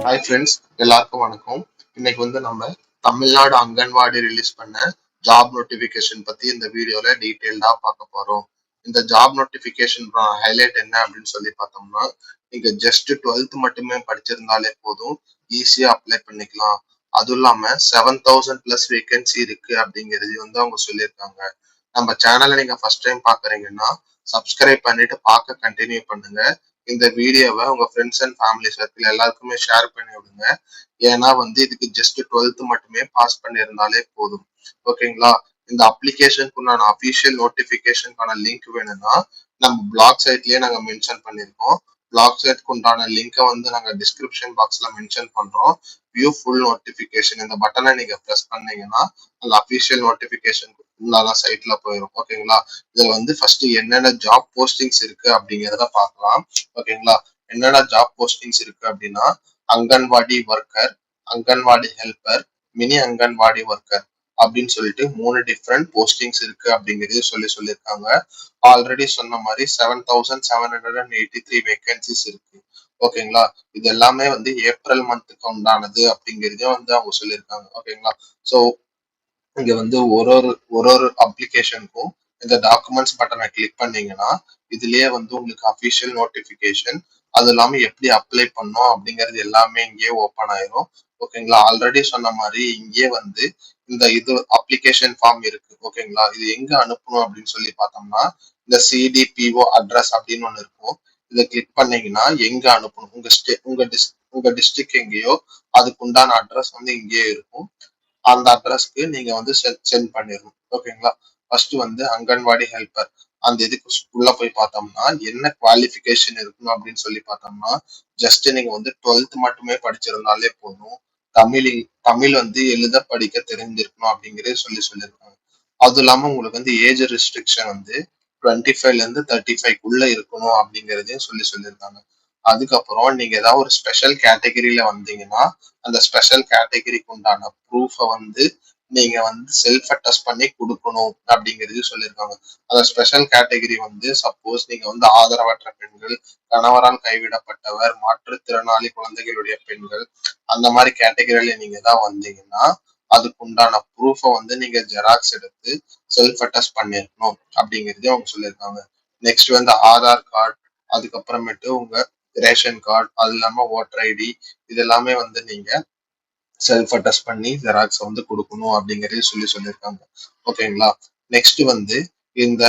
Hi friends, எல்லாருக்கும் வணக்கம். இன்னைக்கு நம்ம தமிழ்நாடு அங்கன்வாடி ரிலீஸ் பண்ண ஜாப் நோட்டிபிகேஷன் பத்தி இந்த வீடியோல டீட்டெயில்டா பார்க்க போறோம். இந்த ஜாப் நோட்டிபிகேஷன் ஹைலைட் என்ன அப்படின்னு சொல்லி பார்த்தோம்னா, நீங்க ஜஸ்ட் 12th மட்டுமே படிச்சிருந்தாலே போதும், ஈஸியா அப்ளை பண்ணிக்கலாம். அதுவும் இல்லாம 7,000 பிளஸ் வேகன்சி இருக்கு அப்படிங்கிறது அவங்க சொல்லியிருக்காங்க. நம்ம சேனலை நீங்க ஃபர்ஸ்ட் டைம் பாக்குறீங்கன்னா சப்ஸ்கிரைப் பண்ணிட்டு பார்க்க கண்டினியூ பண்ணுங்க. இந்த வீடியோவை உங்க ஃப்ரெண்ட்ஸ் அண்ட் ஃபேமிலி சர்க்கிள் எல்லாருக்குமே ஷேர் பண்ணி விடுங்க. ஏன்னா இதுக்கு ஜஸ்ட் 12th மட்டுமே பாஸ் பண்ணியிருந்தாலே போதும். ஓகேங்களா? இந்த அப்ளிகேஷனுக்கு உண்டான அபிஷியல் நோட்டிபிகேஷனுக்கான லிங்க் வேணும்னா நம்ம பிளாக் சைட்லயே நாங்க மென்ஷன் பண்ணிருக்கோம். பிளாக் சைட்க்கு உண்டான லிங்கை நாங்க டிஸ்கிரிப்ஷன் பாக்ஸ்ல மென்ஷன் பண்றோம். வியூ ஃபுல் நோட்டிபிகேஷன் இந்த பட்டனை நீங்க ப்ரெஸ் பண்ணீங்கன்னா அந்த அபிஷியல் நோட்டிபிகேஷன் உண்டான சைட்ல போயிடும். ஓகேங்களா? இதுல ஃபர்ஸ்ட் என்னென்ன ஜாப் போஸ்டிங்ஸ் இருக்கு அப்படிங்கிறத பார்க்கலாம். ஓகேங்களா? என்னென்ன ஜாப் போஸ்டிங்ஸ் இருக்கு அப்படின்னா, anganwadi worker, anganwadi helper, mini anganwadi worker அப்படின்னு சொல்லிட்டு 3 டிஃப்ரெண்ட் போஸ்டிங்ஸ் இருக்கு அப்படிங்கிறது சொல்லியிருக்காங்க. ஆல்ரெடி சொன்ன மாதிரி 7,783 வேகன்சிஸ் இருக்கு. ஓகேங்களா? இது எல்லாமே ஏப்ரல் மந்த்துக்கு உண்டானது அப்படிங்கிறதையும் அவங்க சொல்லியிருக்காங்க. ஓகேங்களா? ஸோ இங்க ஒரு ஒரு ஒரு ஒரு அப்ளிகேஷனுக்கும் இந்த டாக்குமெண்ட்ஸ் பட்டனை கிளிக் பண்ணீங்கன்னா இதுலயே உங்களுக்கு அபிஷியல் நோட்டிபிகேஷன், அது இல்லாம எப்படி அப்ளை பண்ணோம் அப்படிங்கிறது எல்லாமே இங்கேயே ஓப்பன் ஆயிரும். ஓகேங்களா? ஆல்ரெடி சொன்ன மாதிரி இங்கேயே இந்த அப்ளிகேஷன் ஃபார்ம் இருக்கு. ஓகேங்களா? இது எங்க அனுப்பணும் அப்படின்னு சொல்லி பார்த்தோம்னா, இந்த சிடிபிஓ அட்ரஸ் அப்படின்னு ஒண்ணு இருக்கும். இதை கிளிக் பண்ணீங்கன்னா எங்க அனுப்பணும், உங்க டிஸ்ட்ரிக்ட் எங்கேயோ அதுக்கு உண்டான அட்ரஸ் இங்கேயே இருக்கும். அந்த அட்ரஸ்க்கு நீங்க சென்ட் பண்ணிடணும். ஓகேங்களா? ஃபர்ஸ்ட் அங்கன்வாடி ஹெல்பர் அந்த இதுக்கு உள்ள போய் பார்த்தோம்னா என்ன குவாலிஃபிகேஷன் இருக்கணும் அப்படின்னு சொல்லி பார்த்தோம்னா, ஜஸ்ட் நீங்க 12th மட்டுமே படிச்சிருந்தாலே போதும். தமிழ் தமிழ் எழுத படிக்க தெரிஞ்சிருக்கணும் அப்படிங்கறத சொல்லியிருக்காங்க. அது இல்லாம உங்களுக்கு ஏஜ் ரெஸ்ட்ரிக்ஷன் 25ல இருந்து 35க்குள்ள இருக்கணும் அப்படிங்கறதையும் சொல்லியிருக்காங்க. அதுக்கப்புறம் நீங்க ஏதாவது ஒரு ஸ்பெஷல் கேட்டகரியில வந்தீங்கன்னா அந்த ஸ்பெஷல் கேட்டகரிக்கு உண்டான ப்ரூஃபை நீங்க செல்ஃப் அட்டஸ்ட் பண்ணி கொடுக்கணும் அப்படிங்கிறது சொல்லியிருக்காங்க. அந்த ஸ்பெஷல் கேட்டகரி சப்போஸ் நீங்க ஆதரவற்ற பெண்கள், கணவரால் கைவிடப்பட்டவர், மாற்றுத்திறனாளி குழந்தைகளுடைய பெண்கள், அந்த மாதிரி கேட்டகரியில நீங்க தான் வந்தீங்கன்னா அதுக்கு உண்டான ப்ரூஃபை நீங்க ஜெராக்ஸ் எடுத்து செல்ஃப் அட்டஸ்ட் பண்ணிருக்கணும் அப்படிங்கிறதையும் அவங்க சொல்லியிருக்காங்க. நெக்ஸ்ட் ஆதார் கார்டு, அதுக்கப்புறமேட்டு உங்க ரேஷன் கார்டு, அது இல்லாம ஓட்டர் ஐடி, இது எல்லாமே நீங்க செல்ஃப் அட்டஸ்ட் பண்ணி ஜெராக்ஸ் கொடுக்கணும் அப்படிங்கறத சொல்லியிருக்காங்க. ஓகேங்களா? நெக்ஸ்ட் இந்த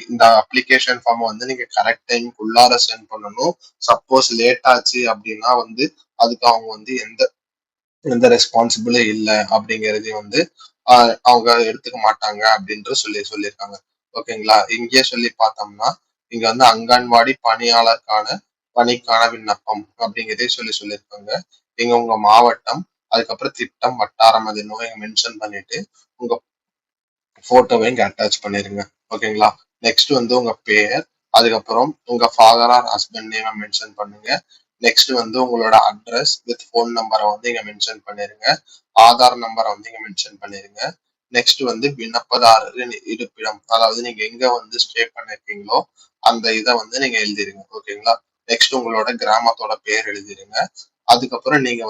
இந்த அப்ளிகேஷன் ஃபார்ம் நீங்க கரெக்ட் டைம்க்கு உள்ளார சென்ட் பண்ணணும். சப்போஸ் லேட் ஆச்சு அப்படின்னா அதுக்கு அவங்க எந்த எந்த ரெஸ்பான்சிபிளும் இல்லை அப்படிங்கறதையும் அவங்க எடுத்துக்க மாட்டாங்க அப்படின்ற சொல்லியிருக்காங்க. ஓகேங்களா? இங்கேயே சொல்லி பார்த்தோம்னா இங்க அங்கன்வாடி பணிக்கான விண்ணப்பம் அப்படிங்கிறதே சொல்லியிருக்காங்க. இங்க உங்க மாவட்டம், அதுக்கப்புறம் திட்டம், வட்டாரம் அது என்னவோ மென்ஷன் பண்ணிட்டு உங்க போட்டோவை இங்க அட்டாச் பண்ணிருங்க. ஓகேங்களா? நெக்ஸ்ட் உங்க பேர், அதுக்கப்புறம் உங்க ஃபாதர் ஆர் ஹஸ்பண்ட் நேமை மென்ஷன் பண்ணுங்க. நெக்ஸ்ட் உங்களோட அட்ரஸ் வித் போன் நம்பரை இங்க மென்ஷன் பண்ணிருங்க. ஆதார் நம்பரை இங்க மென்ஷன் பண்ணிருங்க. நெக்ஸ்ட் விண்ணப்பதாரரின் இருப்பிடம், அதாவது நீங்க எங்க ஸ்டே பண்ணிருக்கீங்களோ அந்த இதை நீங்க எழுதிருங்க. ஓகேங்களா? நெக்ஸ்ட் உங்களோட கிராமத்தோட பேர் எழுதிருங்க. அதுக்கப்புறம் நீங்க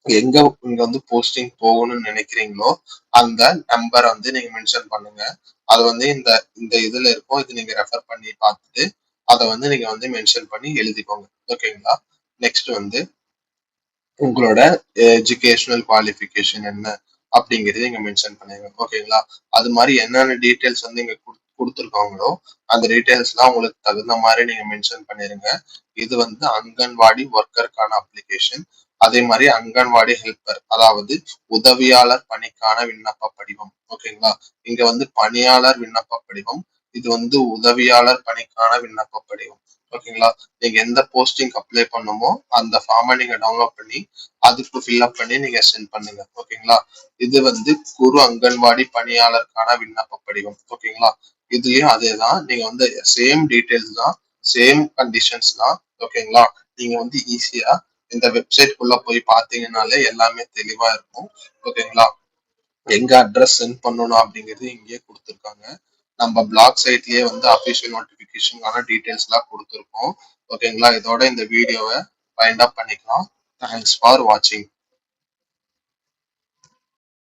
எங்க இங்க போஸ்டிங் போகணும்னு நினைக்கிறீங்களோ அந்த நம்பரை நீங்க மென்ஷன் பண்ணுங்க. அது இந்த இந்த இதுல இருக்கும். இது நீங்க ரெஃபர் பண்ணி பார்த்துட்டு அதை நீங்க மென்ஷன் பண்ணி எழுதிக்கோங்க. ஓகேங்களா? நெக்ஸ்ட் உங்களோட எஜுகேஷனல் குவாலிஃபிகேஷன் என்ன அப்படிங்கறத இங்க மென்ஷன் பண்ணுங்க. ஓகேங்களா? அது மாதிரி என்னென்ன டீட்டெயில்ஸ் இங்க கொடுத்துருக்காங்களோ அந்த டீட்டெயில்ஸ் எல்லாம் உங்களுக்கு தகுந்த மாதிரி நீங்க மென்ஷன் பண்ணிருங்க. இது அங்கன்வாடி ஒர்க்கருக்கான அப்ளிகேஷன். அதே மாதிரி அங்கன்வாடி ஹெல்பர், அதாவது உதவியாளர் பணிக்கான விண்ணப்ப படிவம். ஓகேங்களா? இங்க பணியாளர் விண்ணப்ப படிவம், இது உதவியாளர் பணிக்கான விண்ணப்ப படிவம். ஓகேங்களா? நீங்க எந்த போஸ்டிங் அப்ளை பண்ணுமோ அந்த ஃபார்மை நீங்க டவுன்லோட் பண்ணி அதுக்கு ஃபில்அப் பண்ணி நீங்க சென்ட் பண்ணுங்க. ஓகேங்களா? இது குறு அங்கன்வாடி பணியாளருக்கான விண்ணப்ப படிவம். ஓகேங்களா? இதுலயும் அதேதான். நீங்க சேம் டீடைல்ஸ் தான், சேம் கண்டிஷன்ஸ் தான். ஓகேங்களா? நீங்க ஈஸியா இந்த வெப்சைட்குள்ள போய் பாத்தீங்கன்னாலே எல்லாமே தெளிவா இருக்கும். ஓகேங்களா? எங்க அட்ரஸ் சென்ட் பண்ணணும் அப்படிங்கிறது இங்கேயே கொடுத்துருக்காங்க. நம்ம பிளாக் சைட்லயே அபிஷியல் நோட்டிபிகேஷனுக்கான டீடைல்ஸ் எல்லாம் கொடுத்துருக்கோம். ஓகேங்களா? இதோட இந்த வீடியோவை ஃபைண்ட் அப் பண்ணிக்கலாம். Thanks for watching.